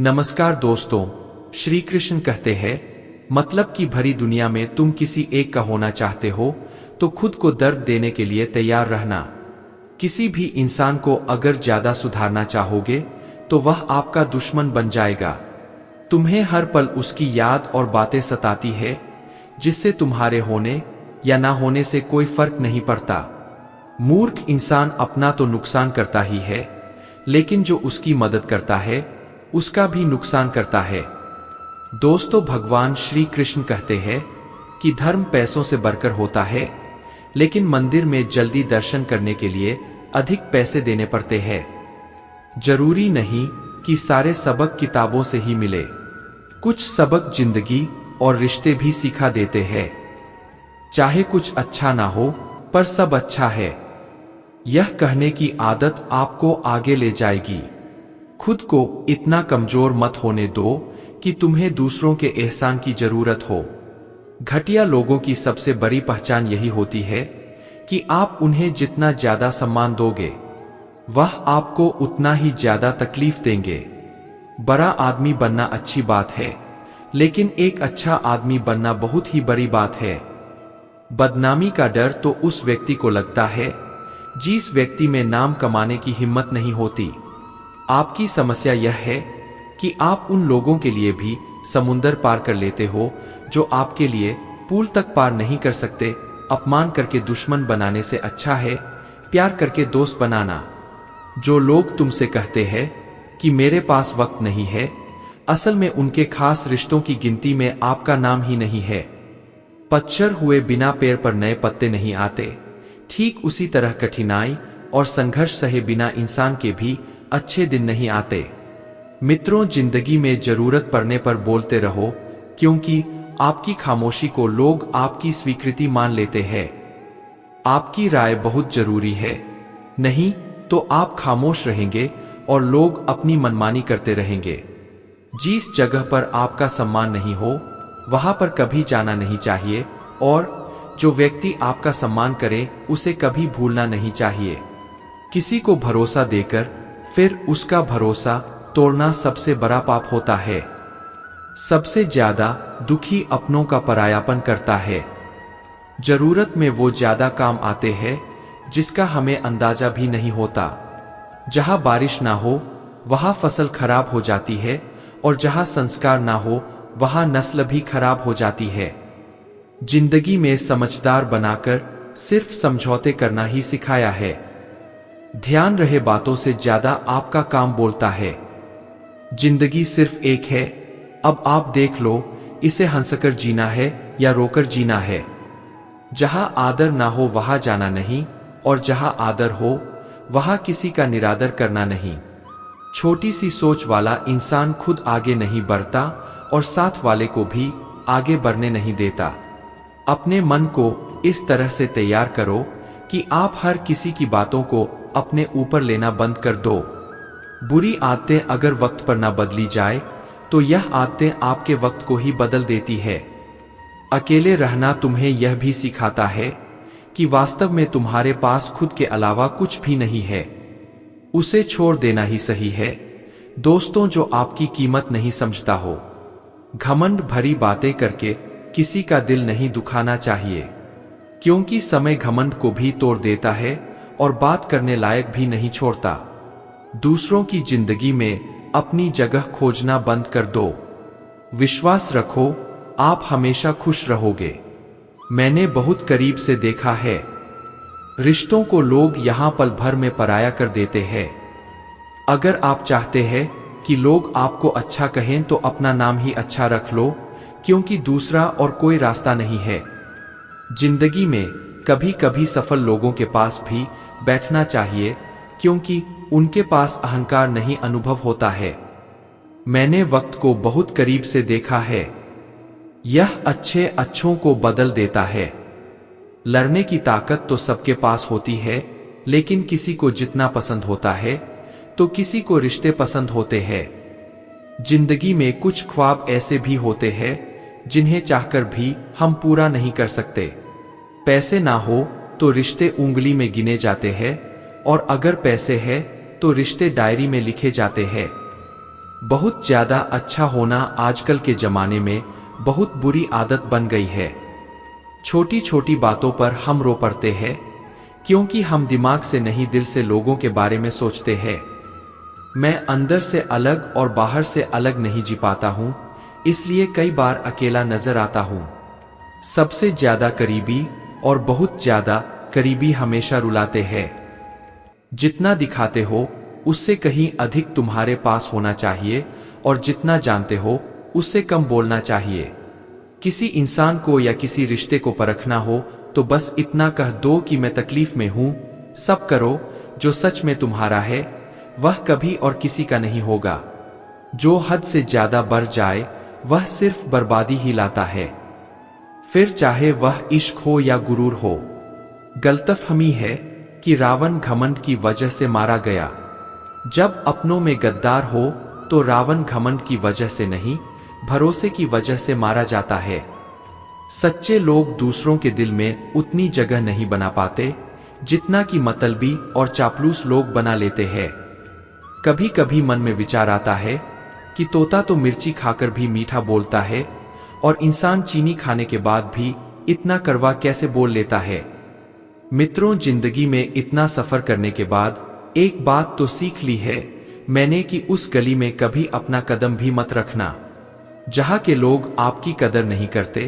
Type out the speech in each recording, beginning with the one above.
नमस्कार दोस्तों, श्री कृष्ण कहते हैं मतलब की भरी दुनिया में तुम किसी एक का होना चाहते हो तो खुद को दर्द देने के लिए तैयार रहना। किसी भी इंसान को अगर ज्यादा सुधारना चाहोगे तो वह आपका दुश्मन बन जाएगा। तुम्हें हर पल उसकी याद और बातें सताती है जिससे तुम्हारे होने या ना होने से कोई फर्क नहीं पड़ता। मूर्ख इंसान अपना तो नुकसान करता ही है, लेकिन जो उसकी मदद करता है उसका भी नुकसान करता है। दोस्तों, भगवान श्री कृष्ण कहते हैं कि धर्म पैसों से बढ़कर होता है, लेकिन मंदिर में जल्दी दर्शन करने के लिए अधिक पैसे देने पड़ते हैं। जरूरी नहीं कि सारे सबक किताबों से ही मिले, कुछ सबक जिंदगी और रिश्ते भी सिखा देते हैं। चाहे कुछ अच्छा ना हो पर सब अच्छा है, यह कहने की आदत आपको आगे ले जाएगी। खुद को इतना कमजोर मत होने दो कि तुम्हें दूसरों के एहसान की जरूरत हो। घटिया लोगों की सबसे बड़ी पहचान यही होती है कि आप उन्हें जितना ज्यादा सम्मान दोगे वह आपको उतना ही ज्यादा तकलीफ देंगे। बड़ा आदमी बनना अच्छी बात है, लेकिन एक अच्छा आदमी बनना बहुत ही बड़ी बात है। बदनामी का डर तो उस व्यक्ति को लगता है जिस व्यक्ति में नाम कमाने की हिम्मत नहीं होती। आपकी समस्या यह है कि आप उन लोगों के लिए भी समुंदर पार कर लेते हो जो आपके लिए पुल तक पार नहीं कर सकते। अपमान करके दुश्मन बनाने से अच्छा है प्यार करके दोस्त बनाना। जो लोग तुमसे कहते हैं कि मेरे पास वक्त नहीं है, असल में उनके खास रिश्तों की गिनती में आपका नाम ही नहीं है। पतझड़ हुए बिना पेड़ पर नए पत्ते नहीं आते। ठीक उसी तरह कठिनाई और संघर्ष सहे बिना इंसान के भी अच्छे दिन नहीं आते। मित्रों, जिंदगी में जरूरत पड़ने पर बोलते रहो, क्योंकि आपकी खामोशी को लोग आपकी स्वीकृति मान लेते हैं। आपकी राय बहुत जरूरी है, नहीं तो आप खामोश रहेंगे और लोग अपनी मनमानी करते रहेंगे। जिस जगह पर आपका सम्मान नहीं हो वहां पर कभी जाना नहीं चाहिए, और जो व्यक्ति आपका सम्मान करे उसे कभी भूलना नहीं चाहिए। किसी को भरोसा देकर फिर उसका भरोसा तोड़ना सबसे बड़ा पाप होता है। सबसे ज्यादा दुखी अपनों का परायापन करता है। जरूरत में वो ज्यादा काम आते हैं जिसका हमें अंदाजा भी नहीं होता। जहां बारिश ना हो वहां फसल खराब हो जाती है, और जहां संस्कार ना हो वहां नस्ल भी खराब हो जाती है। जिंदगी में समझदार बनाकर सिर्फ समझौते करना ही सिखाया है। ध्यान रहे, बातों से ज्यादा आपका काम बोलता है। जिंदगी सिर्फ एक है, अब आप देख लो इसे हंसकर जीना है या रोकर जीना है। जहां आदर ना हो वहां जाना नहीं, और जहां आदर हो वहां किसी का निरादर करना नहीं। छोटी सी सोच वाला इंसान खुद आगे नहीं बढ़ता और साथ वाले को भी आगे बढ़ने नहीं देता। अपने मन को इस तरह से तैयार करो कि आप हर किसी की बातों को अपने ऊपर लेना बंद कर दो। बुरी आदतें अगर वक्त पर ना बदली जाए तो यह आदतें आपके वक्त को ही बदल देती है। अकेले रहना तुम्हें यह भी सिखाता है कि वास्तव में तुम्हारे पास खुद के अलावा कुछ भी नहीं है। उसे छोड़ देना ही सही है। दोस्तों, जो आपकी कीमत नहीं समझता हो, घमंड भरी बातें करके किसी का दिल नहीं दुखाना चाहिए, क्योंकि समय घमंड को भी तोड़ देता है और बात करने लायक भी नहीं छोड़ता। दूसरों की जिंदगी में अपनी जगह खोजना बंद कर दो। विश्वास रखो, आप हमेशा खुश रहोगे। मैंने बहुत करीब से देखा है, रिश्तों को लोग यहां पल भर में पराया कर देते हैं। अगर आप चाहते हैं कि लोग आपको अच्छा कहें तो अपना नाम ही अच्छा रख लो, क्योंकि दूसरा और कोई रास्ता नहीं है। जिंदगी में कभी कभी सफल लोगों के पास भी बैठना चाहिए, क्योंकि उनके पास अहंकार नहीं अनुभव होता है। मैंने वक्त को बहुत करीब से देखा है, यह अच्छे अच्छों को बदल देता है। लड़ने की ताकत तो सबके पास होती है, लेकिन किसी को जितना पसंद होता है तो किसी को रिश्ते पसंद होते हैं। जिंदगी में कुछ ख्वाब ऐसे भी होते हैं जिन्हें चाहकर भी हम पूरा नहीं कर सकते। पैसे ना हो तो रिश्ते उंगली में गिने जाते हैं, और अगर पैसे है तो रिश्ते डायरी में लिखे जाते हैं। बहुत ज्यादा अच्छा होना आजकल के जमाने में बहुत बुरी आदत बन गई है। छोटी छोटी बातों पर हम रो पड़ते हैं क्योंकि हम दिमाग से नहीं दिल से लोगों के बारे में सोचते हैं। मैं अंदर से अलग और बाहर से अलग नहीं जी पाता हूं, इसलिए कई बार अकेला नजर आता हूं। सबसे ज्यादा करीबी और बहुत ज्यादा करीबी हमेशा रुलाते हैं। जितना दिखाते हो उससे कहीं अधिक तुम्हारे पास होना चाहिए और जितना जानते हो उससे कम बोलना चाहिए। किसी इंसान को या किसी रिश्ते को परखना हो तो बस इतना कह दो कि मैं तकलीफ में हूं। सब करो जो सच में तुम्हारा है, वह कभी और किसी का नहीं होगा। जो हद से ज्यादा बढ़ जाए वह सिर्फ बर्बादी ही लाता है, फिर चाहे वह इश्क हो या गुरूर हो। गलतफहमी है कि रावण घमंड की वजह से मारा गया। जब अपनों में गद्दार हो तो रावण घमंड की वजह से नहीं, भरोसे की वजह से मारा जाता है। सच्चे लोग दूसरों के दिल में उतनी जगह नहीं बना पाते जितना कि मतलबी और चापलूस लोग बना लेते हैं। कभी कभी मन में विचार आता है कि तोता तो मिर्ची खाकर भी मीठा बोलता है और इंसान चीनी खाने के बाद भी इतना कड़वा कैसे बोल लेता है। मित्रों, जिंदगी में इतना सफर करने के बाद एक बात तो सीख ली है मैंने कि उस गली में कभी अपना कदम भी मत रखना जहां के लोग आपकी कदर नहीं करते।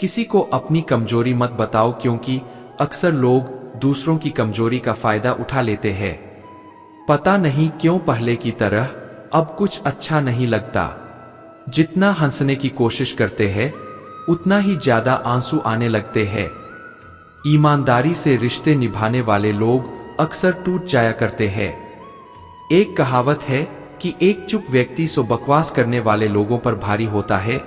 किसी को अपनी कमजोरी मत बताओ क्योंकि अक्सर लोग दूसरों की कमजोरी का फायदा उठा लेते हैं। पता नहीं क्यों पहले की तरह अब कुछ अच्छा नहीं लगता। जितना हंसने की कोशिश करते हैं उतना ही ज्यादा आंसू आने लगते हैं। ईमानदारी से रिश्ते निभाने वाले लोग अक्सर टूट जाया करते हैं। एक कहावत है कि एक चुप व्यक्ति सो बकवास करने वाले लोगों पर भारी होता है।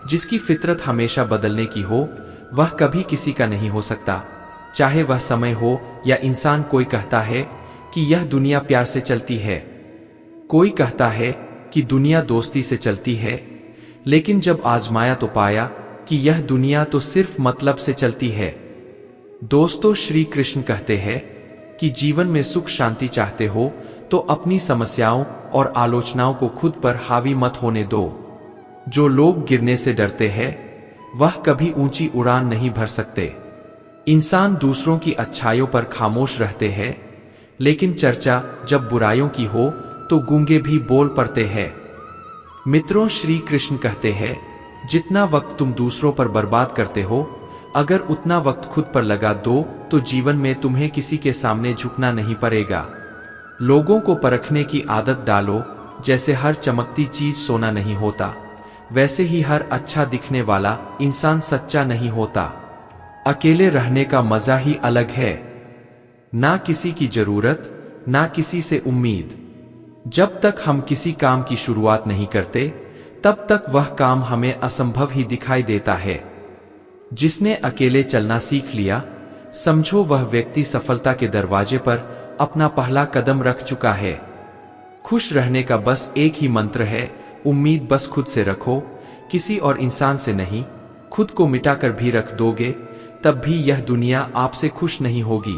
जिसकी फितरत हमेशा बदलने की हो वह कभी किसी का नहीं हो सकता, चाहे वह समय हो या इंसान। कोई कहता है कि यह दुनिया प्यार से चलती है, कोई कहता है कि दुनिया दोस्ती से चलती है, लेकिन जब आजमाया तो पाया कि यह दुनिया तो सिर्फ मतलब से चलती है। दोस्तों, श्री कृष्ण कहते हैं कि जीवन में सुख शांति चाहते हो तो अपनी समस्याओं और आलोचनाओं को खुद पर हावी मत होने दो। जो लोग गिरने से डरते हैं वह कभी ऊंची उड़ान नहीं भर सकते। इंसान दूसरों की अच्छाइयों पर खामोश रहते हैं, लेकिन चर्चा जब बुराइयों की हो तो गूंगे भी बोल पड़ते हैं। मित्रों, श्री कृष्ण कहते हैं जितना वक्त तुम दूसरों पर बर्बाद करते हो अगर उतना वक्त खुद पर लगा दो तो जीवन में तुम्हें किसी के सामने झुकना नहीं पड़ेगा। लोगों को परखने की आदत डालो। जैसे हर चमकती चीज सोना नहीं होता, वैसे ही हर अच्छा दिखने वाला इंसान सच्चा नहीं होता। अकेले रहने का मजा ही अलग है। ना किसी की जरूरत, ना किसी से उम्मीद। जब तक हम किसी काम की शुरुआत नहीं करते तब तक वह काम हमें असंभव ही दिखाई देता है। जिसने अकेले चलना सीख लिया, समझो वह व्यक्ति सफलता के दरवाजे पर अपना पहला कदम रख चुका है। खुश रहने का बस एक ही मंत्र है, उम्मीद बस खुद से रखो, किसी और इंसान से नहीं। खुद को मिटाकर भी रख दोगे तब भी यह दुनिया आपसे खुश नहीं होगी।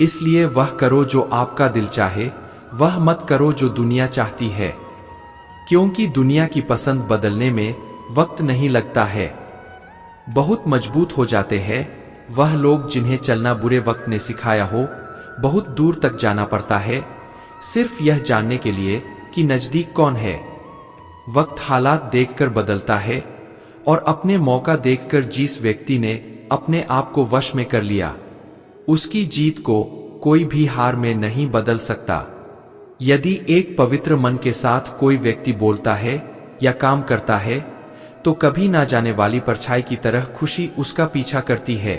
इसलिए वह करो जो आपका दिल चाहे, वह मत करो जो दुनिया चाहती है, क्योंकि दुनिया की पसंद बदलने में वक्त नहीं लगता है। बहुत मजबूत हो जाते हैं वह लोग जिन्हें चलना बुरे वक्त ने सिखाया हो। बहुत दूर तक जाना पड़ता है सिर्फ यह जानने के लिए कि नजदीक कौन है। वक्त हालात देखकर बदलता है और अपने मौका देखकर जिस व्यक्ति ने अपने आप को वश में कर लिया, उसकी जीत को कोई भी हार में नहीं बदल सकता। यदि एक पवित्र मन के साथ कोई व्यक्ति बोलता है या काम करता है तो कभी ना जाने वाली परछाई की तरह खुशी उसका पीछा करती है।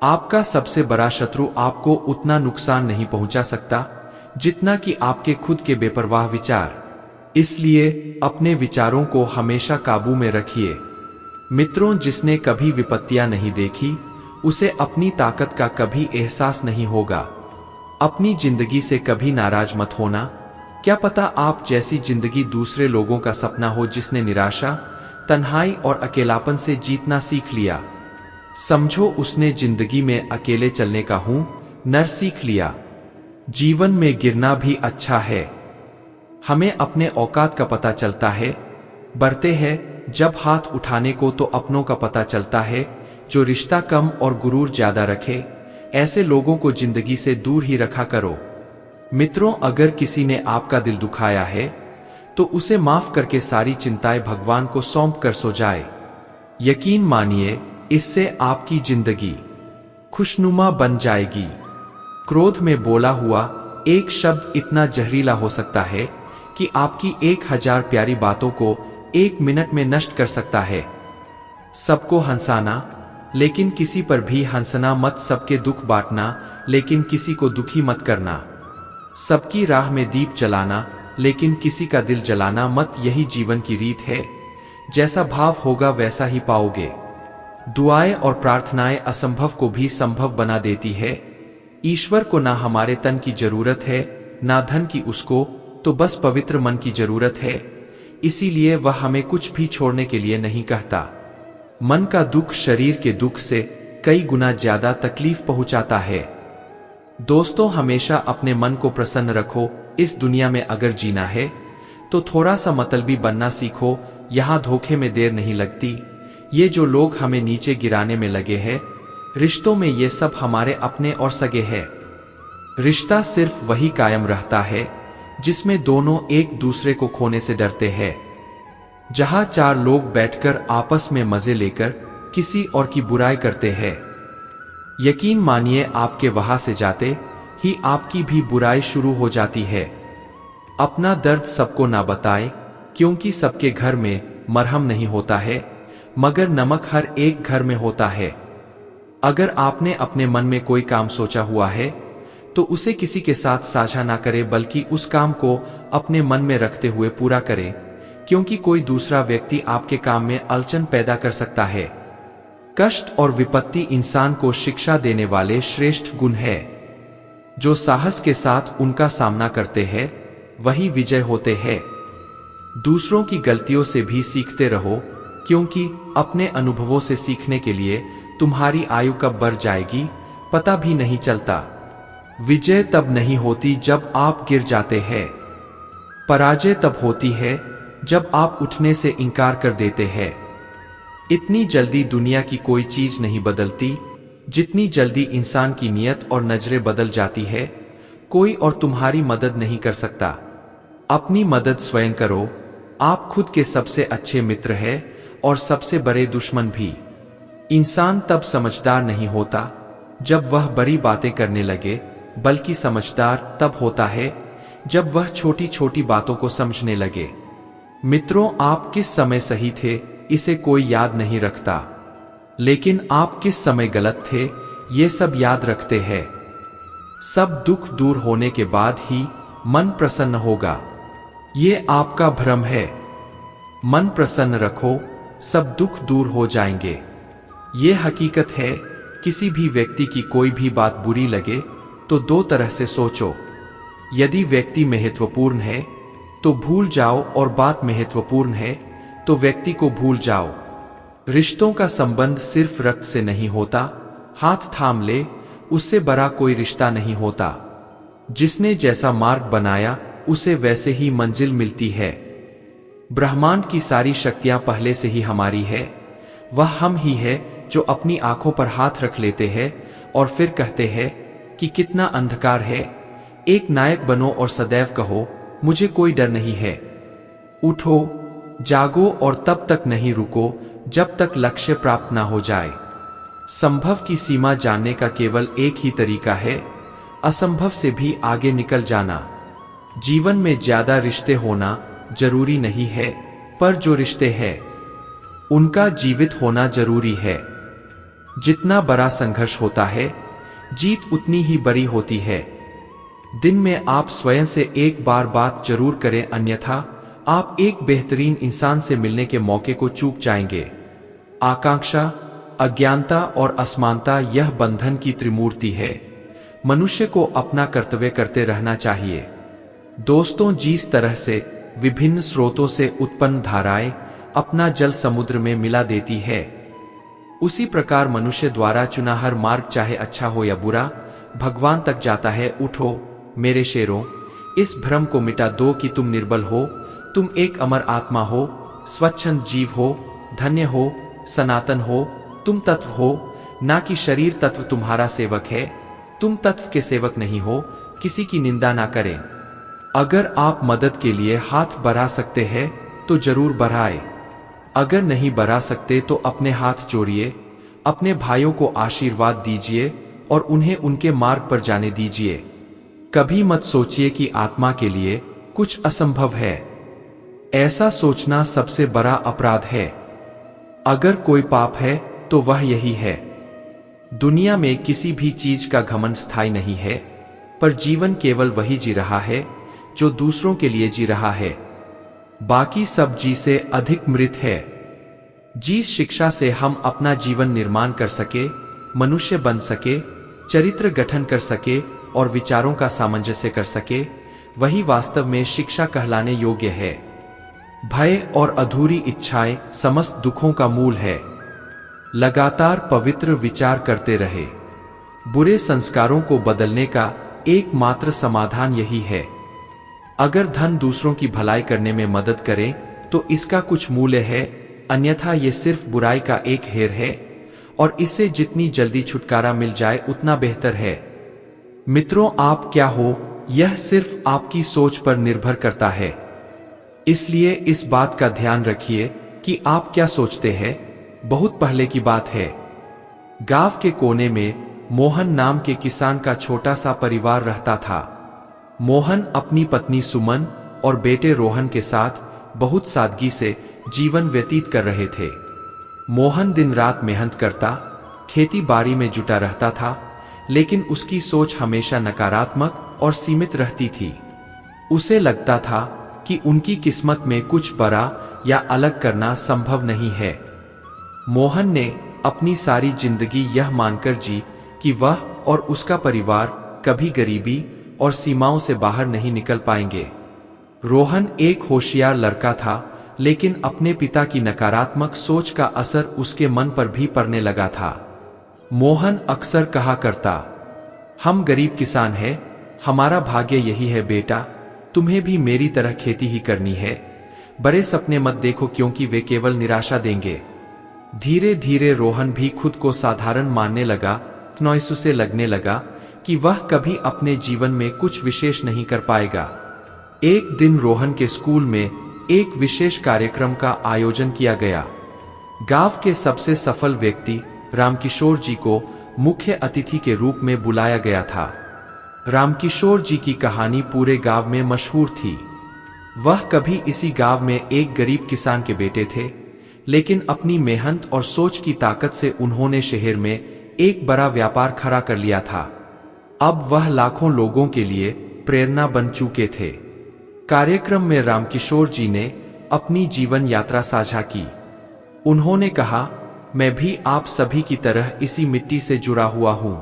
आपका सबसे बड़ा शत्रु आपको उतना नुकसान नहीं पहुंचा सकता जितना कि आपके खुद के बेपरवाह विचार। इसलिए अपने विचारों को हमेशा काबू में रखिए। मित्रों, जिसने कभी विपत्तियां नहीं देखी उसे अपनी ताकत का कभी एहसास नहीं होगा। अपनी जिंदगी से कभी नाराज मत होना। क्या पता आप जैसी जिंदगी दूसरे लोगों का सपना हो जिसने निराशा, तन्हाई और अकेलापन से जीतना सीख लिया। समझो उसने जिंदगी में अकेले चलने का हुनर सीख लिया। जीवन में गिरना भी अच्छा है, हमें अपने औकात का पता चलता है, बढ़ते हैं जब हाथ उठाने को तो अपनों का पता चलता है। जो रिश्ता कम और गुरूर ज्यादा रखे, ऐसे लोगों को जिंदगी से दूर ही रखा करो। मित्रों, अगर किसी ने आपका दिल दुखाया है तो उसे माफ करके सारी चिंताएं भगवान को सौंप कर सो जाए। यकीन मानिए, इससे आपकी जिंदगी खुशनुमा बन जाएगी। क्रोध में बोला हुआ एक शब्द इतना जहरीला हो सकता है कि आपकी 1000 प्यारी बातों को 1 मिनट में नष्ट कर सकता है। सबको हंसाना, लेकिन किसी पर भी हंसना मत। सबके दुख बांटना, लेकिन किसी को दुखी मत करना। सबकी राह में दीप जलाना, लेकिन किसी का दिल जलाना मत। यही जीवन की रीत है। जैसा भाव होगा वैसा ही पाओगे। दुआएं और प्रार्थनाएं असंभव को भी संभव बना देती है। ईश्वर को ना हमारे तन की जरूरत है, ना धन की उसको, तो बस पवित्र मन की जरूरत है। इसीलिए वह हमें कुछ भी छोड़ने के लिए नहीं कहता। मन का दुख शरीर के दुख से कई गुना ज्यादा तकलीफ पहुंचाता है। दोस्तों, हमेशा अपने मन को प्रसन्न रखो। इस दुनिया में अगर जीना है तो थोड़ा सा मतलबी बनना सीखो। यहाँ धोखे में देर नहीं लगती। ये जो लोग हमें नीचे गिराने में लगे हैं, रिश्तों में ये सब हमारे अपने और सगे हैं। रिश्ता सिर्फ वही कायम रहता है जिसमें दोनों एक दूसरे को खोने से डरते हैं। जहां 4 लोग बैठकर आपस में मजे लेकर किसी और की बुराई करते हैं, यकीन मानिए आपके वहां से जाते ही आपकी भी बुराई शुरू हो जाती है। अपना दर्द सबको ना बताए, क्योंकि सबके घर में मरहम नहीं होता है, मगर नमक हर एक घर में होता है। अगर आपने अपने मन में कोई काम सोचा हुआ है तो उसे किसी के साथ साझा ना करें, बल्कि उस काम को अपने मन में रखते हुए पूरा करें, क्योंकि कोई दूसरा व्यक्ति आपके काम में अड़चन पैदा कर सकता है। कष्ट और विपत्ति इंसान को शिक्षा देने वाले श्रेष्ठ गुण है। जो साहस के साथ उनका सामना करते हैं वही विजय होते हैं। दूसरों की गलतियों से भी सीखते रहो, क्योंकि अपने अनुभवों से सीखने के लिए तुम्हारी आयु कब बढ़ जाएगी पता भी नहीं चलता। विजय तब नहीं होती जब आप गिर जाते हैं। पराजय तब होती है जब आप उठने से इनकार कर देते हैं। इतनी जल्दी दुनिया की कोई चीज नहीं बदलती जितनी जल्दी इंसान की नीयत और नजरें बदल जाती है। कोई और तुम्हारी मदद नहीं कर सकता। अपनी मदद स्वयं करो। आप खुद के सबसे अच्छे मित्र हैं और सबसे बड़े दुश्मन भी। इंसान तब समझदार नहीं होता जब वह बड़ी बातें करने लगे, बल्कि समझदार तब होता है जब वह छोटी छोटी बातों को समझने लगे। मित्रों, आप किस समय सही थे इसे कोई याद नहीं रखता, लेकिन आप किस समय गलत थे ये सब याद रखते हैं। सब दुख दूर होने के बाद ही मन प्रसन्न होगा, ये आपका भ्रम है। मन प्रसन्न रखो, सब दुख दूर हो जाएंगे। ये हकीकत है। किसी भी व्यक्ति की कोई भी बात बुरी लगे तो 2 तरह से सोचो। यदि व्यक्ति महत्वपूर्ण है तो भूल जाओ, और बात महत्वपूर्ण है तो व्यक्ति को भूल जाओ। रिश्तों का संबंध सिर्फ रक्त से नहीं होता। हाथ थाम ले, उससे बड़ा कोई रिश्ता नहीं होता। जिसने जैसा मार्ग बनाया उसे वैसे ही मंजिल मिलती है। ब्रह्मांड की सारी शक्तियां पहले से ही हमारी है। वह हम ही है जो अपनी आंखों पर हाथ रख लेते हैं और फिर कहते हैं कि कितना अंधकार है। एक नायक बनो और सदैव कहो, मुझे कोई डर नहीं है। उठो, जागो और तब तक नहीं रुको जब तक लक्ष्य प्राप्त ना हो जाए। संभव की सीमा जानने का केवल एक ही तरीका है, असंभव से भी आगे निकल जाना। जीवन में ज्यादा रिश्ते होना जरूरी नहीं है, पर जो रिश्ते हैं उनका जीवित होना जरूरी है। जितना बड़ा संघर्ष होता है, जीत उतनी ही बड़ी होती है। दिन में आप स्वयं से एक बार बात जरूर करें, अन्यथा आप एक बेहतरीन इंसान से मिलने के मौके को चूक जाएंगे। आकांक्षा, अज्ञानता और असमानता यह बंधन की त्रिमूर्ति है। मनुष्य को अपना कर्तव्य करते रहना चाहिए। दोस्तों, जिस तरह से विभिन्न स्रोतों से उत्पन्न धाराएं अपना जल समुद्र में मिला देती है, उसी प्रकार मनुष्य द्वारा चुना हर मार्ग, चाहे अच्छा हो या बुरा, भगवान तक जाता है। उठो मेरे शेरों, इस भ्रम को मिटा दो कि तुम निर्बल हो, तुम एक अमर आत्मा हो, स्वच्छंद जीव हो, धन्य हो, सनातन हो, तुम तत्व हो, ना कि शरीर तत्व तुम्हारा सेवक है। तुम तत्व के सेवक नहीं हो। किसी की निंदा ना करें। अगर आप मदद के लिए हाथ बढ़ा सकते हैं तो जरूर बढ़ाएं। अगर नहीं बढ़ा सकते तो अपने हाथ जोड़िए, अपने भाइयों को आशीर्वाद दीजिए और उन्हें उनके मार्ग पर जाने दीजिए। कभी मत सोचिए कि आत्मा के लिए कुछ असंभव है। ऐसा सोचना सबसे बड़ा अपराध है। अगर कोई पाप है तो वह यही है। दुनिया में किसी भी चीज का घमंड स्थायी नहीं है, पर जीवन केवल वही जी रहा है जो दूसरों के लिए जी रहा है। बाकी सब जी से अधिक मृत है। जिस शिक्षा से हम अपना जीवन निर्माण कर सके, मनुष्य बन सके, चरित्र गठन कर सके और विचारों का सामंजस्य कर सके, वही वास्तव में शिक्षा कहलाने योग्य है। भय और अधूरी इच्छाएं समस्त दुखों का मूल है। लगातार पवित्र विचार करते रहे। बुरे संस्कारों को बदलने का एकमात्र समाधान यही है। अगर धन दूसरों की भलाई करने में मदद करे तो इसका कुछ मूल्य है, अन्यथा ये सिर्फ बुराई का एक हेर है और इससे जितनी जल्दी छुटकारा मिल जाए उतना बेहतर है। मित्रों, आप क्या हो यह सिर्फ आपकी सोच पर निर्भर करता है। इसलिए इस बात का ध्यान रखिए कि आप क्या सोचते हैं। बहुत पहले की बात है। गांव के कोने में मोहन नाम के किसान का छोटा सा परिवार रहता था। मोहन अपनी पत्नी सुमन और बेटे रोहन के साथ बहुत सादगी से जीवन व्यतीत कर रहे थे। मोहन दिन रात मेहनत करता, खेती बाड़ी में जुटा रहता था, लेकिन उसकी सोच हमेशा नकारात्मक और सीमित रहती थी। उसे लगता था कि उनकी किस्मत में कुछ बड़ा या अलग करना संभव नहीं है। मोहन ने अपनी सारी जिंदगी यह मानकर जी कि वह और उसका परिवार कभी गरीबी और सीमाओं से बाहर नहीं निकल पाएंगे। रोहन एक होशियार लड़का था, लेकिन अपने पिता की नकारात्मक सोच का असर उसके मन पर भी पड़ने लगा था। मोहन अक्सर कहा करता, हम गरीब किसान हैं, हमारा भाग्य यही है बेटा, तुम्हें भी मेरी तरह खेती ही करनी है। बड़े सपने मत देखो क्योंकि वे केवल निराशा देंगे। धीरे धीरे रोहन भी खुद को साधारण मानने लगा। नॉइस उसे लगने लगा कि वह कभी अपने जीवन में कुछ विशेष नहीं कर पाएगा। एक दिन रोहन के स्कूल में एक विशेष कार्यक्रम का आयोजन किया गया। गांव के सबसे सफल व्यक्ति रामकिशोर जी को मुख्य अतिथि के रूप में बुलाया गया था। रामकिशोर जी की कहानी पूरे गांव में मशहूर थी। वह कभी इसी गांव में एक गरीब किसान के बेटे थे, लेकिन अपनी मेहनत और सोच की ताकत से उन्होंने शहर में एक बड़ा व्यापार खड़ा कर लिया था। अब वह लाखों लोगों के लिए प्रेरणा बन चुके थे। कार्यक्रम में रामकिशोर जी ने अपनी जीवन यात्रा साझा की। उन्होंने कहा, मैं भी आप सभी की तरह इसी मिट्टी से जुड़ा हुआ हूं।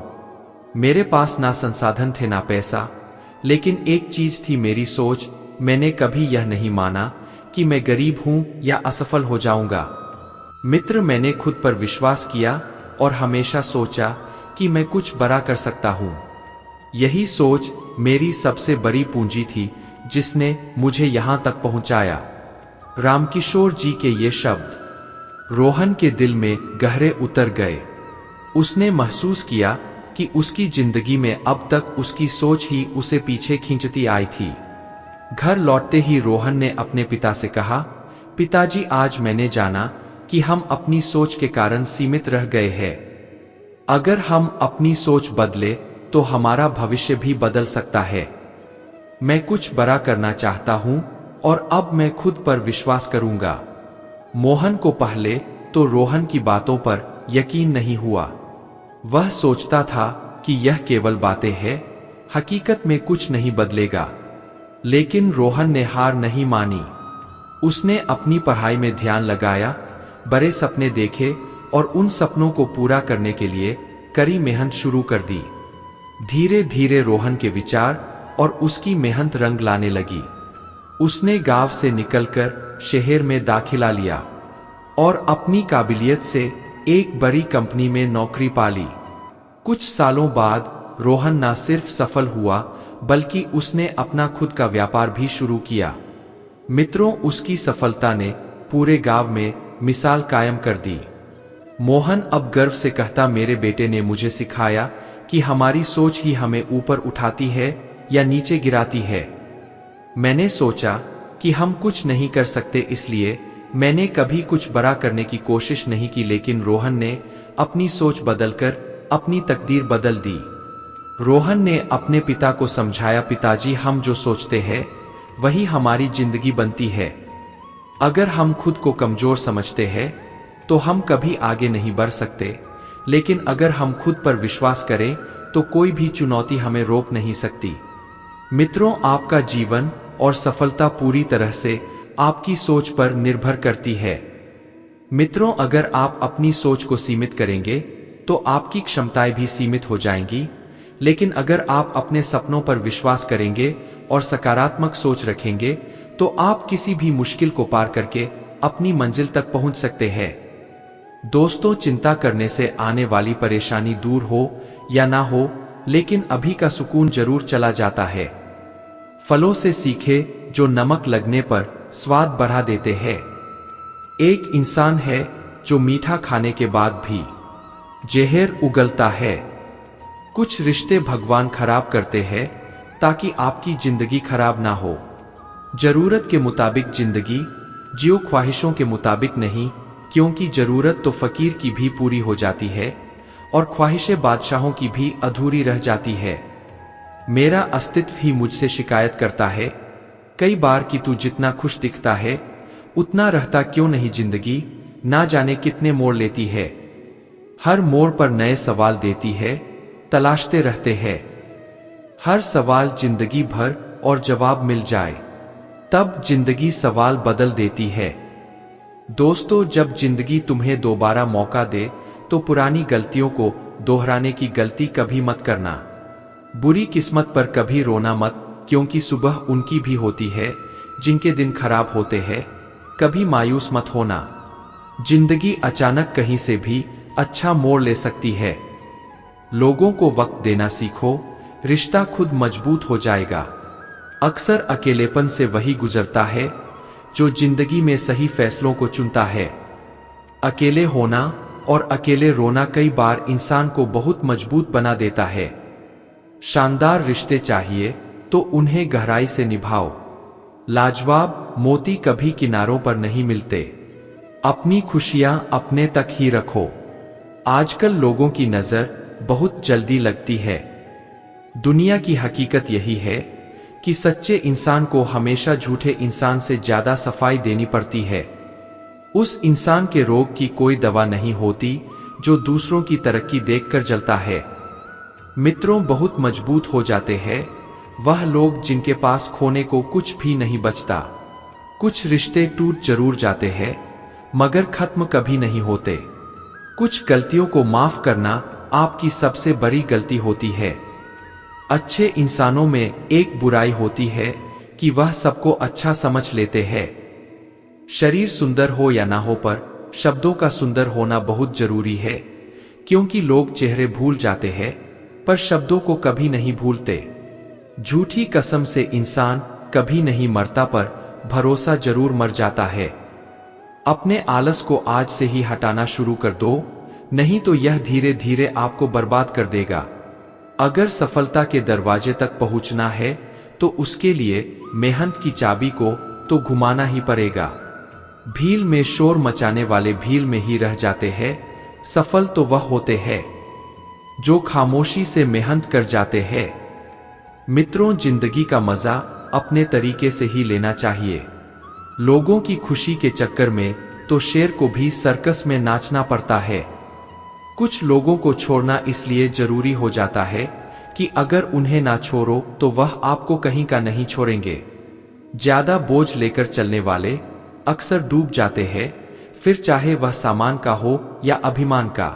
मेरे पास ना संसाधन थे ना पैसा, लेकिन एक चीज थी, मेरी सोच। मैंने कभी यह नहीं माना कि मैं गरीब हूं या असफल हो जाऊंगा। मित्र, मैंने खुद पर विश्वास किया और हमेशा सोचा कि मैं कुछ बड़ा कर सकता हूं। यही सोच मेरी सबसे बड़ी पूंजी थी जिसने मुझे यहां तक पहुंचाया। रामकिशोर जी के ये शब्द रोहन के दिल में गहरे उतर गए। उसने महसूस किया कि उसकी जिंदगी में अब तक उसकी सोच ही उसे पीछे खींचती आई थी। घर लौटते ही रोहन ने अपने पिता से कहा, पिताजी, आज मैंने जाना कि हम अपनी सोच के कारण सीमित रह गए हैं। अगर हम अपनी सोच बदले तो हमारा भविष्य भी बदल सकता है। मैं कुछ बड़ा करना चाहता हूं और अब मैं खुद पर विश्वास करूंगा। मोहन को पहले तो रोहन की बातों पर यकीन नहीं हुआ। वह सोचता था कि यह केवल बातें हैं, हकीकत में कुछ नहीं बदलेगा। लेकिन रोहन ने हार नहीं मानी। उसने अपनी पढ़ाई में ध्यान लगाया, बड़े सपने देखे और उन सपनों को पूरा करने के लिए कड़ी मेहनत शुरू कर दी। धीरे धीरे रोहन के विचार और उसकी मेहनत रंग लाने लगी। उसने गांव से निकलकर शहर में दाखिला लिया और अपनी काबिलियत से एक बड़ी कंपनी में नौकरी पा ली। कुछ सालों बाद रोहन न सिर्फ सफल हुआ बल्कि उसने अपना खुद का व्यापार भी शुरू किया। मित्रों, उसकी सफलता ने पूरे गांव में मिसाल कायम कर दी। मोहन अब गर्व से कहता, मेरे बेटे ने मुझे सिखाया कि हमारी सोच ही हमें ऊपर उठाती है या नीचे गिराती है। मैंने सोचा कि हम कुछ नहीं कर सकते, इसलिए मैंने कभी कुछ बड़ा करने की कोशिश नहीं की, लेकिन रोहन ने अपनी सोच बदलकर अपनी तकदीर बदल दी। रोहन ने अपने पिता को समझाया, पिताजी, हम जो सोचते हैं वही हमारी जिंदगी बनती है। अगर हम खुद को कमजोर समझते हैं तो हम कभी आगे नहीं बढ़ सकते, लेकिन अगर हम खुद पर विश्वास करें तो कोई भी चुनौती हमें रोक नहीं सकती। मित्रों, आपका जीवन और सफलता पूरी तरह से आपकी सोच पर निर्भर करती है। मित्रों, अगर आप अपनी सोच को सीमित करेंगे तो आपकी क्षमताएं भी सीमित हो जाएंगी, लेकिन अगर आप अपने सपनों पर विश्वास करेंगे और सकारात्मक सोच रखेंगे तो आप किसी भी मुश्किल को पार करके अपनी मंजिल तक पहुंच सकते हैं। दोस्तों, चिंता करने से आने वाली परेशानी दूर हो या ना हो, लेकिन अभी का सुकून जरूर चला जाता है। फलों से सीखे जो नमक लगने पर स्वाद बढ़ा देते हैं। एक इंसान है जो मीठा खाने के बाद भी जहर उगलता है। कुछ रिश्ते भगवान खराब करते हैं ताकि आपकी जिंदगी खराब ना हो। जरूरत के मुताबिक जिंदगी जियो, ख्वाहिशों के मुताबिक नहीं, क्योंकि जरूरत तो फकीर की भी पूरी हो जाती है और ख्वाहिशें बादशाहों की भी अधूरी रह जाती है। मेरा अस्तित्व ही मुझसे शिकायत करता है कई बार कि तू जितना खुश दिखता है उतना रहता क्यों नहीं। जिंदगी ना जाने कितने मोड़ लेती है, हर मोड़ पर नए सवाल देती है, तलाशते रहते हैं। हर सवाल जिंदगी भर और जवाब मिल जाए तब जिंदगी सवाल बदल देती है। दोस्तों, जब जिंदगी तुम्हें दोबारा मौका दे तो पुरानी गलतियों को दोहराने की गलती कभी मत करना। बुरी किस्मत पर कभी रोना मत, क्योंकि सुबह उनकी भी होती है जिनके दिन खराब होते हैं। कभी मायूस मत होना, जिंदगी अचानक कहीं से भी अच्छा मोड़ ले सकती है। लोगों को वक्त देना सीखो, रिश्ता खुद मजबूत हो जाएगा। अक्सर अकेलेपन से वही गुजरता है जो जिंदगी में सही फैसलों को चुनता है। अकेले होना और अकेले रोना कई बार इंसान को बहुत मजबूत बना देता है। शानदार रिश्ते चाहिए तो उन्हें गहराई से निभाओ। लाजवाब मोती कभी किनारों पर नहीं मिलते। अपनी खुशियां अपने तक ही रखो। आजकल लोगों की नजर बहुत जल्दी लगती है। दुनिया की हकीकत यही है कि सच्चे इंसान को हमेशा झूठे इंसान से ज्यादा सफाई देनी पड़ती है। उस इंसान के रोग की कोई दवा नहीं होती जो दूसरों की तरक्की देखकर जलता है। मित्रों, बहुत मजबूत हो जाते हैं वह लोग जिनके पास खोने को कुछ भी नहीं बचता। कुछ रिश्ते टूट जरूर जाते हैं मगर खत्म कभी नहीं होते। कुछ गलतियों को माफ करना आपकी सबसे बड़ी गलती होती है। अच्छे इंसानों में एक बुराई होती है कि वह सबको अच्छा समझ लेते हैं। शरीर सुंदर हो या ना हो, पर शब्दों का सुंदर होना बहुत जरूरी है, क्योंकि लोग चेहरे भूल जाते हैं पर शब्दों को कभी नहीं भूलते। झूठी कसम से इंसान कभी नहीं मरता, पर भरोसा जरूर मर जाता है। अपने आलस को आज से ही हटाना शुरू कर दो, नहीं तो यह धीरे धीरे आपको बर्बाद कर देगा। अगर सफलता के दरवाजे तक पहुंचना है तो उसके लिए मेहनत की चाबी को तो घुमाना ही पड़ेगा। भील में शोर मचाने वाले भील में ही रह जाते हैं। सफल तो वह होते हैं जो खामोशी से मेहनत कर जाते हैं। मित्रों, जिंदगी का मजा अपने तरीके से ही लेना चाहिए। लोगों की खुशी के चक्कर में तो शेर को भी सर्कस में नाचना पड़ता है। कुछ लोगों को छोड़ना इसलिए जरूरी हो जाता है कि अगर उन्हें ना छोड़ो तो वह आपको कहीं का नहीं छोड़ेंगे। ज्यादा बोझ लेकर चलने वाले अक्सर डूब जाते हैं, फिर चाहे वह सामान का हो या अभिमान का।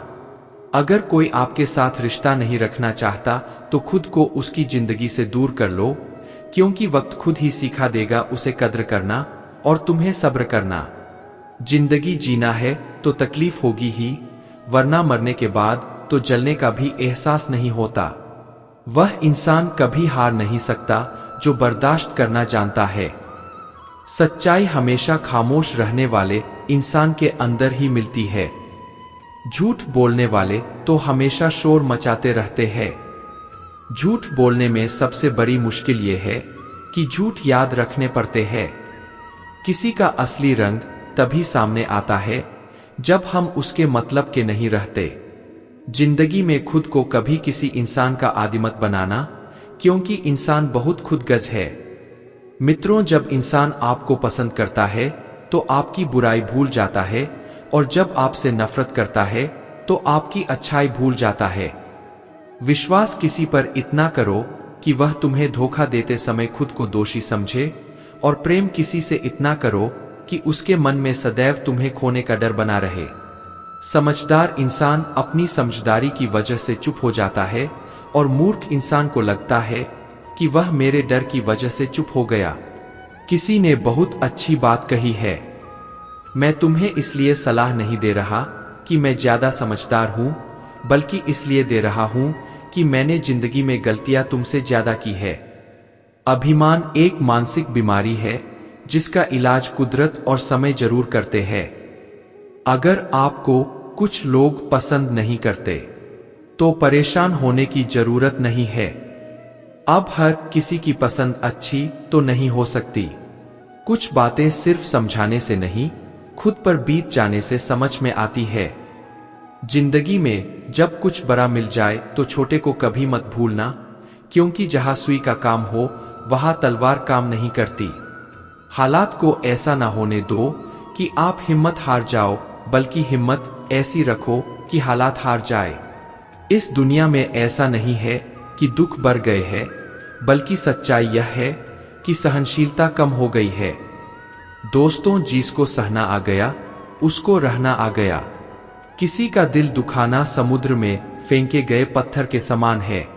अगर कोई आपके साथ रिश्ता नहीं रखना चाहता तो खुद को उसकी जिंदगी से दूर कर लो, क्योंकि वक्त खुद ही सिखा देगा उसे कद्र करना और तुम्हें सब्र करना। जिंदगी जीना है तो तकलीफ होगी ही, वरना मरने के बाद तो जलने का भी एहसास नहीं होता। वह इंसान कभी हार नहीं सकता जो बर्दाश्त करना जानता है। सच्चाई हमेशा खामोश रहने वाले इंसान के अंदर ही मिलती है। झूठ बोलने वाले तो हमेशा शोर मचाते रहते हैं। झूठ बोलने में सबसे बड़ी मुश्किल यह है कि झूठ याद रखने पड़ते हैं। किसी का असली रंग तभी सामने आता है जब हम उसके मतलब के नहीं रहते। जिंदगी में खुद को कभी किसी इंसान का आदी मत बनाना, क्योंकि इंसान बहुत खुदगर्ज है। मित्रों, जब इंसान आपको पसंद करता है तो आपकी बुराई भूल जाता है, और जब आपसे नफरत करता है तो आपकी अच्छाई भूल जाता है। विश्वास किसी पर इतना करो कि वह तुम्हें धोखा देते समय खुद को दोषी समझे, और प्रेम किसी से इतना करो कि उसके मन में सदैव तुम्हें खोने का डर बना रहे। समझदार इंसान अपनी समझदारी की वजह से चुप हो जाता है, और मूर्ख इंसान को लगता है कि वह मेरे डर की वजह से चुप हो गया। किसी ने बहुत अच्छी बात कही है, मैं तुम्हें इसलिए सलाह नहीं दे रहा कि मैं ज्यादा समझदार हूं, बल्कि इसलिए दे रहा हूं कि मैंने जिंदगी में गलतियां तुमसे ज्यादा की है। अभिमान एक मानसिक बीमारी है जिसका इलाज कुदरत और समय जरूर करते हैं। अगर आपको कुछ लोग पसंद नहीं करते तो परेशान होने की जरूरत नहीं है। अब हर किसी की पसंद अच्छी तो नहीं हो सकती। कुछ बातें सिर्फ समझाने से नहीं, खुद पर बीत जाने से समझ में आती है। जिंदगी में जब कुछ बड़ा मिल जाए तो छोटे को कभी मत भूलना, क्योंकि जहां सुई का काम हो वहां तलवार काम नहीं करती। हालात को ऐसा ना होने दो कि आप हिम्मत हार जाओ, बल्कि हिम्मत ऐसी रखो कि हालात हार जाए। इस दुनिया में ऐसा नहीं है कि दुख बढ़ गए हैं, बल्कि सच्चाई यह है कि सहनशीलता कम हो गई है। दोस्तों, जिसको सहना आ गया उसको रहना आ गया। किसी का दिल दुखाना समुद्र में फेंके गए पत्थर के समान है।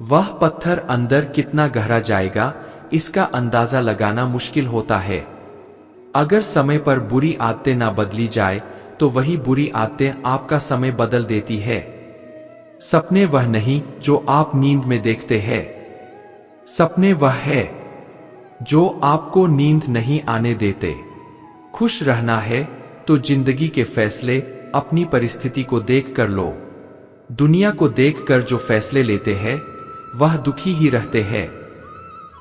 वह पत्थर अंदर कितना गहरा जाएगा इसका अंदाजा लगाना मुश्किल होता है। अगर समय पर बुरी आदतें ना बदली जाए तो वही बुरी आदतें आपका समय बदल देती है। सपने वह नहीं जो आप नींद में देखते हैं, सपने वह है जो आपको नींद नहीं आने देते। खुश रहना है तो जिंदगी के फैसले अपनी परिस्थिति को देख कर लो। दुनिया को देखकर जो फैसले लेते हैं वह दुखी ही रहते हैं।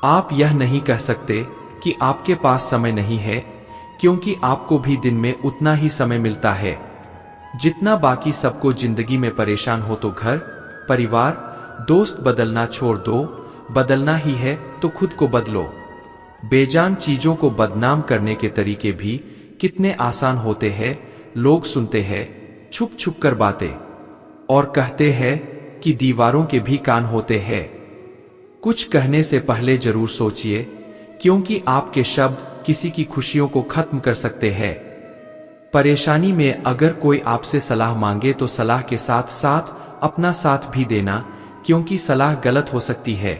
आप यह नहीं कह सकते कि आपके पास समय नहीं है, क्योंकि आपको भी दिन में उतना ही समय मिलता है जितना बाकी सबको। जिंदगी में परेशान हो तो घर, परिवार, दोस्त बदलना छोड़ दो। बदलना ही है तो खुद को बदलो। बेजान चीजों को बदनाम करने के तरीके भी कितने आसान होते हैं। लोग सुनते हैं छुप छुप कर बातें, और कहते हैं कि दीवारों के भी कान होते हैं। कुछ कहने से पहले जरूर सोचिए, क्योंकि आपके शब्द किसी की खुशियों को खत्म कर सकते हैं। परेशानी में अगर कोई आपसे सलाह मांगे तो सलाह के साथ साथ अपना साथ भी देना, क्योंकि सलाह गलत हो सकती है,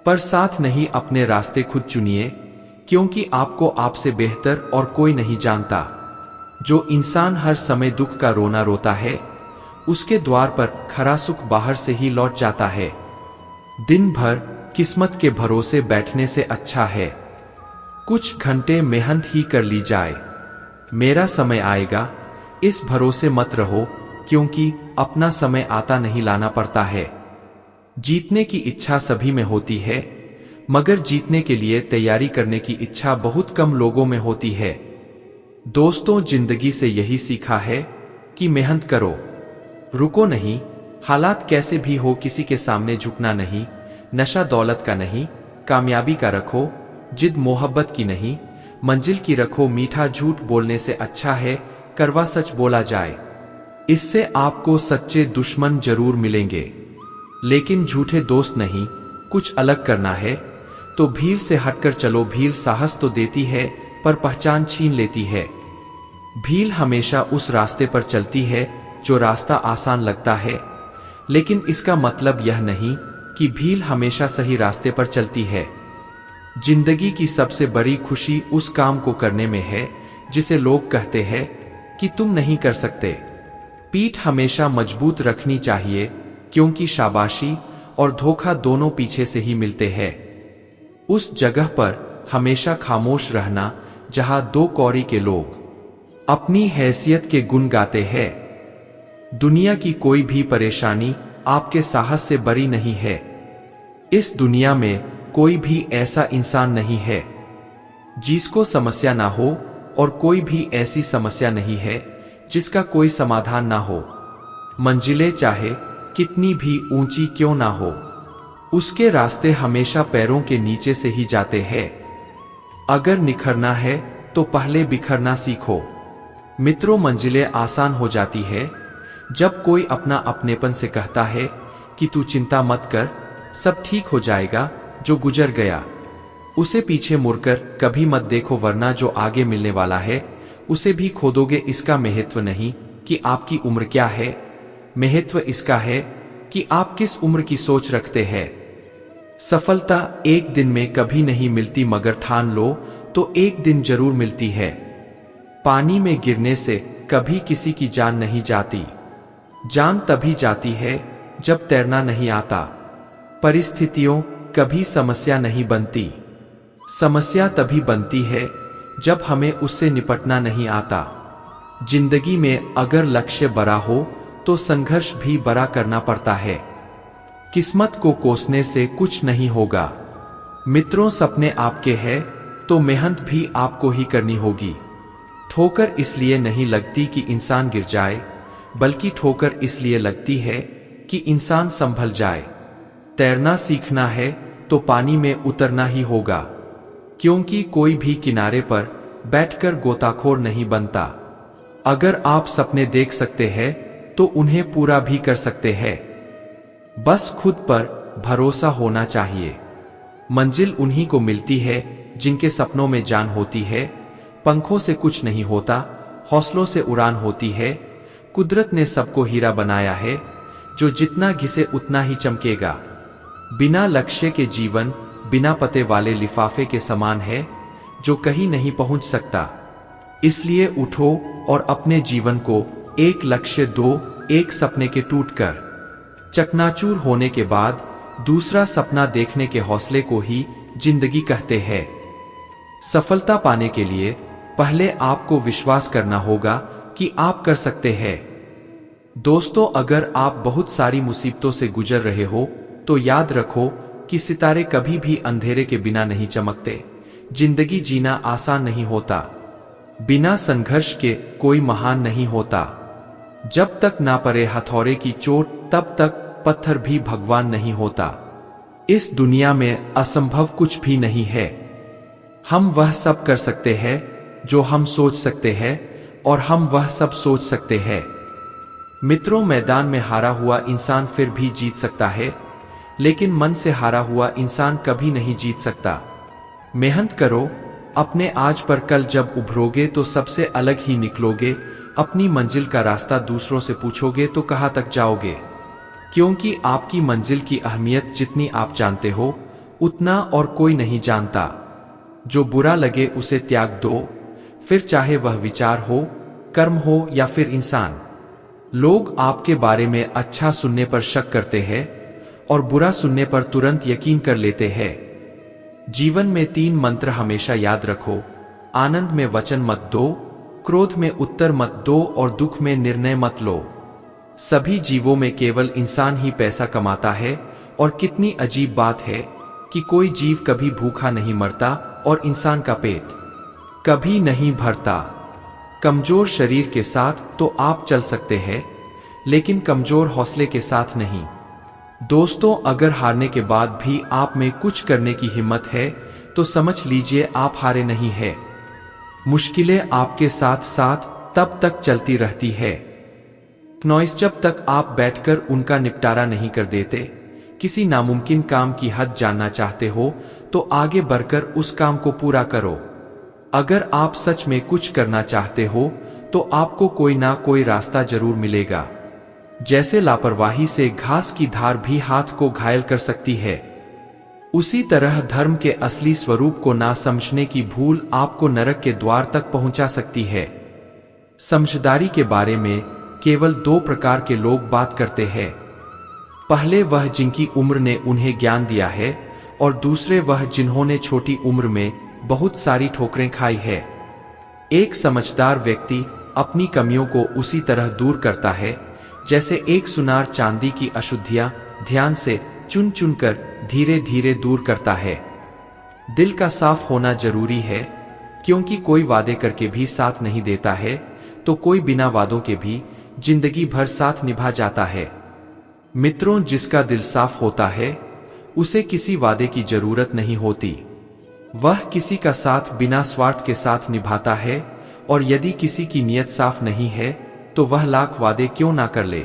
पर साथ नहीं। अपने रास्ते खुद चुनिए, क्योंकि आपको आपसे बेहतर और कोई नहीं जानता। जो इंसान हर समय दुख का रोना रोता है, उसके द्वार पर खरा सुख बाहर से ही लौट जाता है। दिन भर किस्मत के भरोसे बैठने से अच्छा है कुछ घंटे मेहनत ही कर ली जाए। मेरा समय आएगा इस भरोसे मत रहो, क्योंकि अपना समय आता नहीं लाना पड़ता है। जीतने की इच्छा सभी में होती है, मगर जीतने के लिए तैयारी करने की इच्छा बहुत कम लोगों में होती है। दोस्तों, जिंदगी से यही सीखा है कि मेहनत करो, रुको नहीं। हालात कैसे भी हो किसी के सामने झुकना नहीं। नशा दौलत का नहीं, कामयाबी का रखो। जिद मोहब्बत की नहीं, मंजिल की रखो। मीठा झूठ बोलने से अच्छा है कड़वा सच बोला जाए। इससे आपको सच्चे दुश्मन जरूर मिलेंगे, लेकिन झूठे दोस्त नहीं। कुछ अलग करना है तो भीड़ से हटकर चलो। भीड़ साहस तो देती है पर पहचान छीन लेती है। भीड़ हमेशा उस रास्ते पर चलती है जो रास्ता आसान लगता है, लेकिन इसका मतलब यह नहीं कि भीड़ हमेशा सही रास्ते पर चलती है। जिंदगी की सबसे बड़ी खुशी उस काम को करने में है जिसे लोग कहते हैं कि तुम नहीं कर सकते। पीठ हमेशा मजबूत रखनी चाहिए, क्योंकि शाबाशी और धोखा दोनों पीछे से ही मिलते हैं। उस जगह पर हमेशा खामोश रहना जहां दो कौड़ी के लोग अपनी हैसियत के गुण गाते हैं। दुनिया की कोई भी परेशानी आपके साहस से बरी नहीं है। इस दुनिया में कोई भी ऐसा इंसान नहीं है जिसको समस्या ना हो, और कोई भी ऐसी समस्या नहीं है जिसका कोई समाधान ना हो। मंजिलें चाहे कितनी भी ऊंची क्यों ना हो, उसके रास्ते हमेशा पैरों के नीचे से ही जाते हैं। अगर निखरना है तो पहले बिखरना सीखो। मित्रों, मंजिलें आसान हो जाती है जब कोई अपना अपनेपन से कहता है कि तू चिंता मत कर, सब ठीक हो जाएगा। जो गुजर गया उसे पीछे मुड़कर कभी मत देखो, वरना जो आगे मिलने वाला है उसे भी खो दोगे। इसका महत्व नहीं कि आपकी उम्र क्या है, महत्व इसका है कि आप किस उम्र की सोच रखते हैं। सफलता एक दिन में कभी नहीं मिलती, मगर ठान लो तो एक दिन जरूर मिलती है। पानी में गिरने से कभी किसी की जान नहीं जाती, जान तभी जाती है जब तैरना नहीं आता। परिस्थितियों कभी समस्या नहीं बनती, समस्या तभी बनती है जब हमें उससे निपटना नहीं आता। जिंदगी में अगर लक्ष्य बड़ा हो तो संघर्ष भी बड़ा करना पड़ता है। किस्मत को कोसने से कुछ नहीं होगा। मित्रों, सपने आपके हैं तो मेहनत भी आपको ही करनी होगी। ठोकर इसलिए नहीं लगती कि इंसान गिर जाए, बल्कि ठोकर इसलिए लगती है कि इंसान संभल जाए। तैरना सीखना है तो पानी में उतरना ही होगा, क्योंकि कोई भी किनारे पर बैठकर गोताखोर नहीं बनता। अगर आप सपने देख सकते हैं तो उन्हें पूरा भी कर सकते हैं। बस खुद पर भरोसा होना चाहिए। मंजिल उन्हीं को मिलती है जिनके सपनों में जान होती है। पंखों से कुछ नहीं होता, हौसलों से उड़ान होती है। कुदरत ने सबको हीरा बनाया है, जो जितना घिसे उतना ही चमकेगा। बिना लक्ष्य के जीवन बिना पते वाले लिफाफे के समान है, जो कहीं नहीं पहुंच सकता। इसलिए उठो और अपने जीवन को एक लक्ष्य दो। एक सपने के टूटकर चकनाचूर होने के बाद दूसरा सपना देखने के हौसले को ही जिंदगी कहते हैं। सफलता पाने के लिए पहले आपको विश्वास करना होगा कि आप कर सकते हैं। दोस्तों, अगर आप बहुत सारी मुसीबतों से गुजर रहे हो तो याद रखो कि सितारे कभी भी अंधेरे के बिना नहीं चमकते। जिंदगी जीना आसान नहीं होता, बिना संघर्ष के कोई महान नहीं होता। जब तक ना पड़े हथौड़े की चोट, तब तक पत्थर भी भगवान नहीं होता। इस दुनिया में असंभव कुछ भी नहीं है। हम वह सब कर सकते हैं जो हम सोच सकते हैं, और हम वह सब सोच सकते हैं। मित्रों, मैदान में हारा हुआ इंसान फिर भी जीत सकता है, लेकिन मन से हारा हुआ इंसान कभी नहीं जीत सकता। मेहनत करो अपने आज पर, कल जब उभरोगे तो सबसे अलग ही निकलोगे। अपनी मंजिल का रास्ता दूसरों से पूछोगे तो कहां तक जाओगे, क्योंकि आपकी मंजिल की अहमियत जितनी आप जानते हो उतना और कोई नहीं जानता। जो बुरा लगे उसे त्याग दो, फिर चाहे वह विचार हो, कर्म हो या फिर इंसान। लोग आपके बारे में अच्छा सुनने पर शक करते हैं और बुरा सुनने पर तुरंत यकीन कर लेते हैं। जीवन में 3 मंत्र हमेशा याद रखो। आनंद में वचन मत दो, क्रोध में उत्तर मत दो और दुख में निर्णय मत लो। सभी जीवों में केवल इंसान ही पैसा कमाता है, और कितनी अजीब बात है कि कोई जीव कभी भूखा नहीं मरता और इंसान का पेट कभी नहीं भरता। कमजोर शरीर के साथ तो आप चल सकते हैं, लेकिन कमजोर हौसले के साथ नहीं। दोस्तों, अगर हारने के बाद भी आप में कुछ करने की हिम्मत है तो समझ लीजिए आप हारे नहीं हैं। मुश्किलें आपके साथ साथ तब तक चलती रहती है नॉइस जब तक आप बैठकर उनका निपटारा नहीं कर देते। किसी नामुमकिन काम की हद जानना चाहते हो तो आगे बढ़कर उस काम को पूरा करो। अगर आप सच में कुछ करना चाहते हो तो आपको कोई ना कोई रास्ता जरूर मिलेगा। जैसे लापरवाही से घास की धार भी हाथ को घायल कर सकती है, उसी तरह धर्म के असली स्वरूप को ना समझने की भूल आपको नरक के द्वार तक पहुंचा सकती है। समझदारी के बारे में केवल 2 प्रकार के लोग बात करते हैं। पहले वह जिनकी उम्र ने उन्हें ज्ञान दिया है और दूसरे वह जिन्होंने छोटी उम्र में बहुत सारी ठोकरें खाई है। एक समझदार व्यक्ति अपनी कमियों को उसी तरह दूर करता है जैसे एक सुनार चांदी की अशुद्धियां ध्यान से चुन चुनकर धीरे धीरे दूर करता है। दिल का साफ होना जरूरी है, क्योंकि कोई वादे करके भी साथ नहीं देता है तो कोई बिना वादों के भी जिंदगी भर साथ निभा जाता है। मित्रों, जिसका दिल साफ होता है उसे किसी वादे की जरूरत नहीं होती। वह किसी का साथ बिना स्वार्थ के साथ निभाता है, और यदि किसी की नीयत साफ नहीं है तो वह लाख वादे क्यों ना कर ले,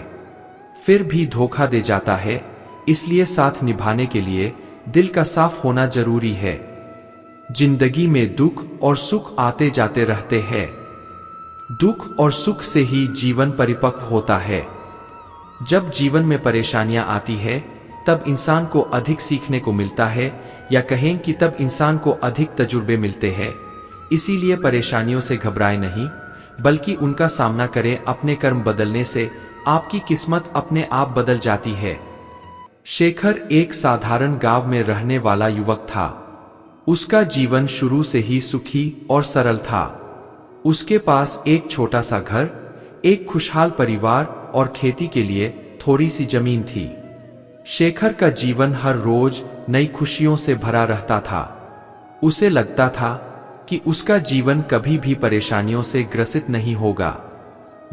फिर भी धोखा दे जाता है। इसलिए साथ निभाने के लिए दिल का साफ होना जरूरी है। जिंदगी में दुख और सुख आते जाते रहते हैं। दुख और सुख से ही जीवन परिपक्व होता है। जब जीवन में परेशानियां आती है तब इंसान को अधिक सीखने को मिलता है, या कहें कि तब इंसान को अधिक तजुर्बे मिलते हैं। इसीलिए परेशानियों से घबराएं नहीं, बल्कि उनका सामना करें। अपने कर्म बदलने से आपकी किस्मत अपने आप बदल जाती है। शेखर एक साधारण गांव में रहने वाला युवक था। उसका जीवन शुरू से ही सुखी और सरल था। उसके पास एक छोटा सा घर, एक खुशहाल परिवार और खेती के लिए थोड़ी सी जमीन थी। शेखर का जीवन हर रोज नई खुशियों से भरा रहता था। उसे लगता था कि उसका जीवन कभी भी परेशानियों से ग्रसित नहीं होगा।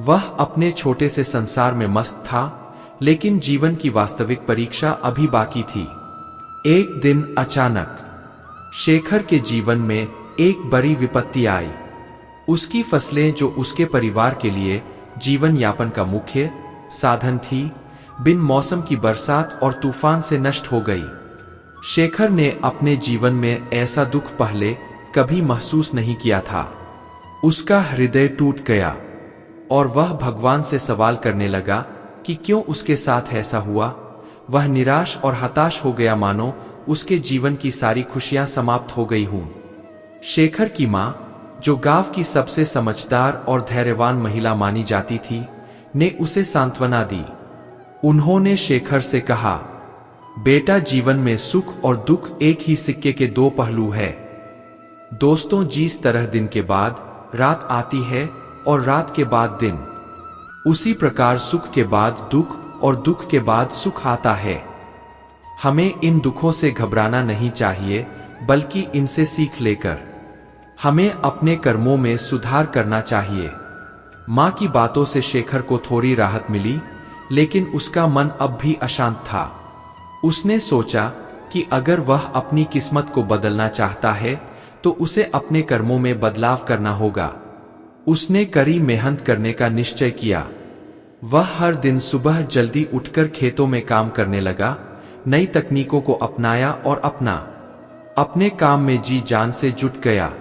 वह अपने छोटे से संसार में मस्त था, लेकिन जीवन की वास्तविक परीक्षा अभी बाकी थी। एक दिन अचानक शेखर के जीवन में एक बड़ी विपत्ति आई। उसकी फसलें, जो उसके परिवार के लिए जीवन यापन का मुख्य साधन थी, बिन मौसम की बरसात और तूफान से नष्ट हो गई। शेखर ने अपने जीवन में ऐसा दुख पहले कभी महसूस नहीं किया था। उसका हृदय टूट गया और वह भगवान से सवाल करने लगा कि क्यों उसके साथ ऐसा हुआ। वह निराश और हताश हो गया, मानो उसके जीवन की सारी खुशियां समाप्त हो गई हों। शेखर की मां, जो गांव की सबसे समझदार और धैर्यवान महिला मानी जाती थी, ने उसे सांत्वना दी। उन्होंने शेखर से कहा, बेटा, जीवन में सुख और दुख एक ही सिक्के के दो पहलू है। दोस्तों, जिस तरह दिन के बाद रात आती है और रात के बाद दिन, उसी प्रकार सुख के बाद दुख और दुख के बाद सुख आता है। हमें इन दुखों से घबराना नहीं चाहिए, बल्कि इनसे सीख लेकर हमें अपने कर्मों में सुधार करना चाहिए। मां की बातों से शेखर को थोड़ी राहत मिली, लेकिन उसका मन अब भी अशांत था। उसने सोचा कि अगर वह अपनी किस्मत को बदलना चाहता है तो उसे अपने कर्मों में बदलाव करना होगा। उसने कड़ी मेहनत करने का निश्चय किया। वह हर दिन सुबह जल्दी उठकर खेतों में काम करने लगा, नई तकनीकों को अपनाया और अपने काम में जी जान से जुट गया।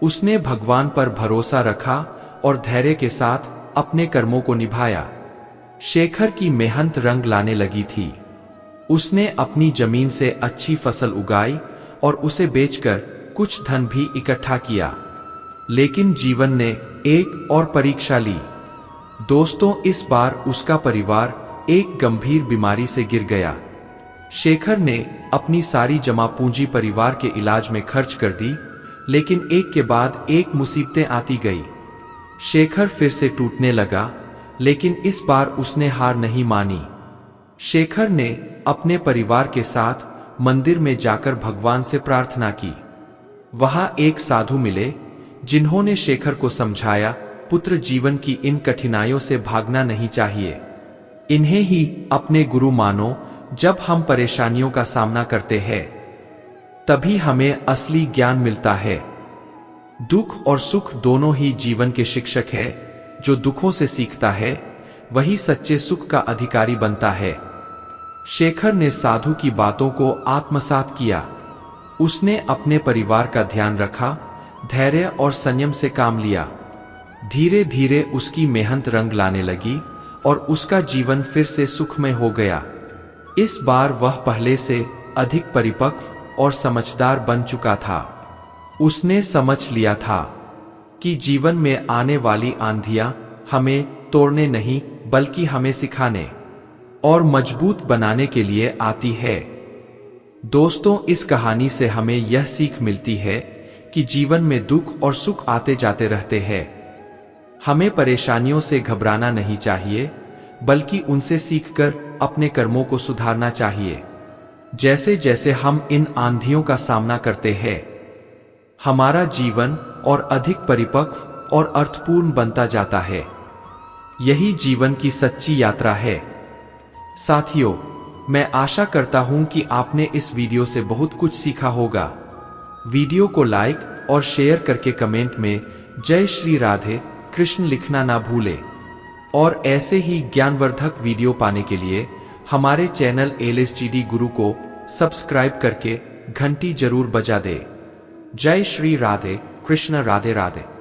उसने भगवान पर भरोसा रखा और धैर्य के साथ अपने कर्मों को निभाया। शेखर की मेहनत रंग लाने लगी थी। उसने अपनी जमीन से अच्छी फसल उगाई और उसे बेचकर कुछ धन भी इकट्ठा किया। लेकिन जीवन ने एक और परीक्षा ली। दोस्तों, इस बार उसका परिवार एक गंभीर बीमारी से गिर गया। शेखर ने अपनी सारी जमा पूंजी परिवार के इलाज में खर्च कर दी, लेकिन एक के बाद एक मुसीबतें आती गई। शेखर फिर से टूटने लगा, लेकिन इस बार उसने हार नहीं मानी। शेखर ने अपने परिवार के साथ मंदिर में जाकर भगवान से प्रार्थना की। वहां एक साधु मिले, जिन्होंने शेखर को समझाया, पुत्र, जीवन की इन कठिनाइयों से भागना नहीं चाहिए। इन्हें ही अपने गुरु मानो। जब हम परेशानियों का सामना करते हैं तभी हमें असली ज्ञान मिलता है। दुख और सुख दोनों ही जीवन के शिक्षक है। जो दुखों से सीखता है वही सच्चे सुख का अधिकारी बनता है। शेखर ने साधु की बातों को आत्मसात किया। उसने अपने परिवार का ध्यान रखा, धैर्य और संयम से काम लिया। धीरे धीरे उसकी मेहनत रंग लाने लगी और उसका जीवन फिर से सुखमय हो गया। इस बार वह पहले से अधिक परिपक्व और समझदार बन चुका था। उसने समझ लिया था कि जीवन में आने वाली आंधियां हमें तोड़ने नहीं, बल्कि हमें सिखाने और मजबूत बनाने के लिए आती है। दोस्तों, इस कहानी से हमें यह सीख मिलती है कि जीवन में दुख और सुख आते जाते रहते हैं। हमें परेशानियों से घबराना नहीं चाहिए, बल्कि उनसे सीखकर अपने कर्मों को सुधारना चाहिए। जैसे जैसे हम इन आंधियों का सामना करते हैं, हमारा जीवन और अधिक परिपक्व और अर्थपूर्ण बनता जाता है। यही जीवन की सच्ची यात्रा है। साथियों, मैं आशा करता हूं कि आपने इस वीडियो से बहुत कुछ सीखा होगा। वीडियो को लाइक और शेयर करके कमेंट में जय श्री राधे कृष्ण लिखना ना भूले। और ऐसे ही ज्ञानवर्धक वीडियो पाने के लिए हमारे चैनल LSGD गुरु को सब्सक्राइब करके घंटी जरूर बजा दे। जय श्री राधे कृष्ण, राधे राधे।